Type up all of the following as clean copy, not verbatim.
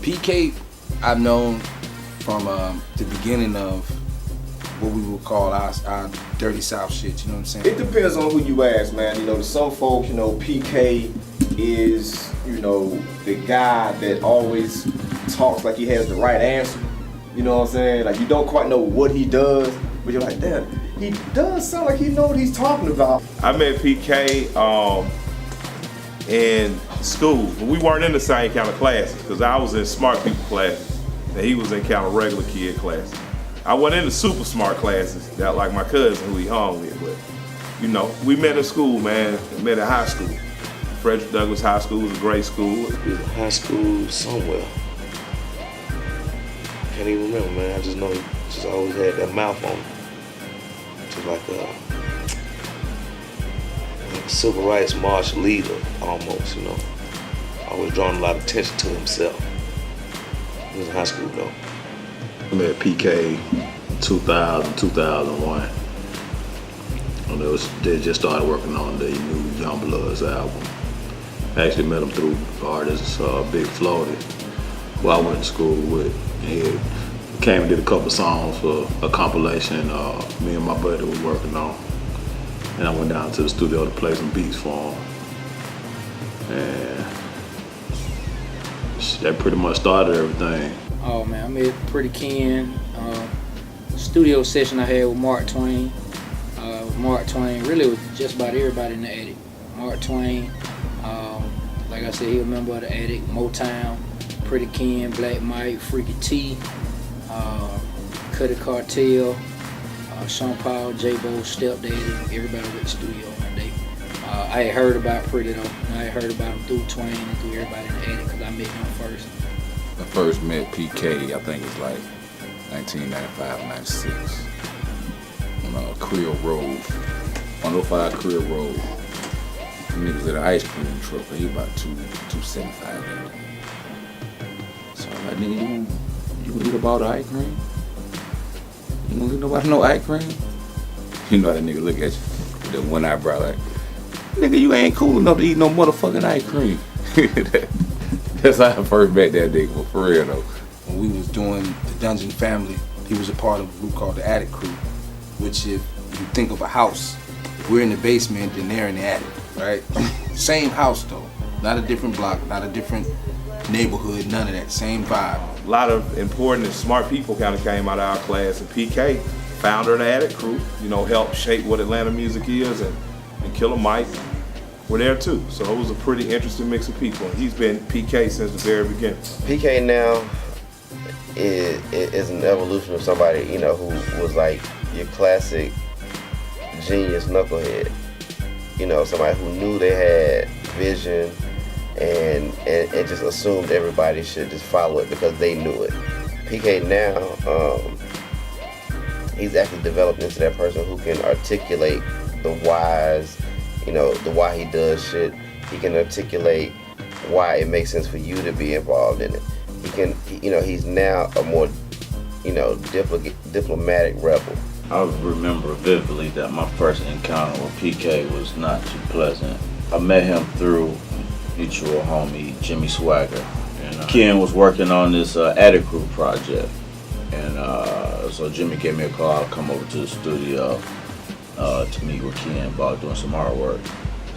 PK, I've known from the beginning of what we would call our dirty South shit, you know what I'm saying? It depends on who you ask, man. You know, to some folks, you know, PK is, you know, the guy that always talks like he has the right answer. You know what I'm saying? Like, you don't quite know what he does, but you're like, damn, he does sound like he knows what he's talking about. I met PK in school. We weren't in the same kind of classes because I was in smart people classes and he was in kind of regular kid classes. I went into super smart classes that like my cousin who he hung with, but you know, we met in school, man. We met at high school. Frederick Douglass High School was a great school. It was a high school somewhere. Can't even remember, man. I just know he just always had that mouth on him. Just like a civil rights march leader, almost, you know. Always drawing a lot of attention to himself. He was in high school, though. I met PK 2000, 2001. And they just started working on the new Young Bloods album. I actually met him through artists, Big Floaty, who I went to school with. He came and did a couple songs for a compilation me and my buddy were working on. And I went down to the studio to play some beats for him. And that pretty much started everything. Oh man, I met Pretty Ken. Studio session I had with Mark Twain. Mark Twain really was just about everybody in the Attic. Mark Twain, like I said, he was a member of the Attic, Motown, Pretty Ken, Black Mike, Freaky T, Cuddy Cartel, Sean Paul, J-Bo, Stepdaddy, everybody with the studio one day. I had heard about Pretty though. I had heard about him through Twain and through everybody in the Attic because I met him first. I first met PK, I think it was like 1995, 96. On Creel Road, 105 Creel Road. Niggas at an ice cream truck, he about 275 there. So I'm like, nigga, you gonna eat about the ice cream? You gonna get nobody no ice cream? You know how that nigga look at you with that one eyebrow like, nigga, you ain't cool enough to eat no motherfucking ice cream. That's how I first met that nigga, for real though. When we was doing the Dungeon Family, he was a part of a group called the Attic Crew, which if you think of a house, we're in the basement and they're in the attic, right? Same house though, not a different block, not a different neighborhood, none of that, same vibe. A lot of important and smart people kind of came out of our class, and PK, founder of the Attic Crew, you know, helped shape what Atlanta music is, and Killer Mike were there too. So it was a pretty interesting mix of people, and he's been PK since the very beginning. PK now is an evolution of somebody, you know, who was like your classic genius knucklehead. You know, somebody who knew they had vision and just assumed everybody should just follow it because they knew it. PK now, he's actually developed into that person who can articulate the whys, you know, the why he does shit. He can articulate why it makes sense for you to be involved in it. He can, you know, he's now a more, you know, diplomatic rebel. I remember vividly that my first encounter with PK was not too pleasant. I met him through mutual homie Jimmy Swagger. And Ken was working on this Attic Crew project. And so Jimmy gave me a call, I'll come over to the studio to meet with Ken about doing some artwork.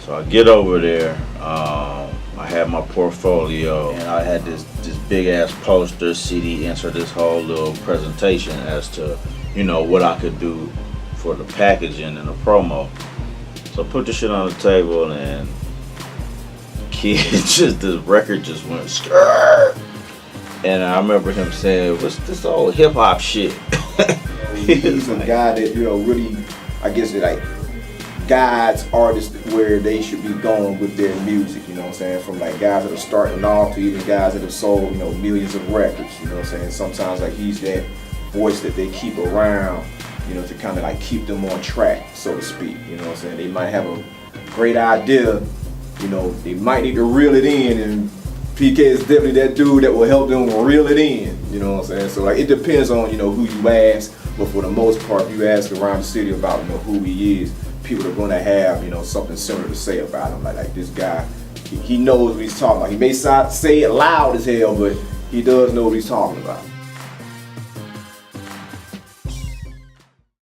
So I get over there, I had my portfolio, and I had this big ass poster, CD insert, this whole little presentation as to, you know, what I could do for the packaging and the promo. So I put the shit on the table, and Kid this record just went skrrr. And I remember him saying, what's this old hip hop shit? He's a guy that, you know, really, I guess, like, guides artists where they should be going with their music, you know what I'm saying? From like guys that are starting off to even guys that have sold, you know, millions of records, you know what I'm saying? Sometimes like he's that voice that they keep around, you know, to kind of like keep them on track, so to speak, you know what I'm saying? They might have a great idea, you know, they might need to reel it in, and PK is definitely that dude that will help them reel it in, you know what I'm saying? So like it depends on, you know, who you ask, but for the most part, if you ask around the city about, you know, who he is, people are going to have, you know, something similar to say about him. Like this guy, he knows what he's talking about. He may say it loud as hell, but he does know what he's talking about.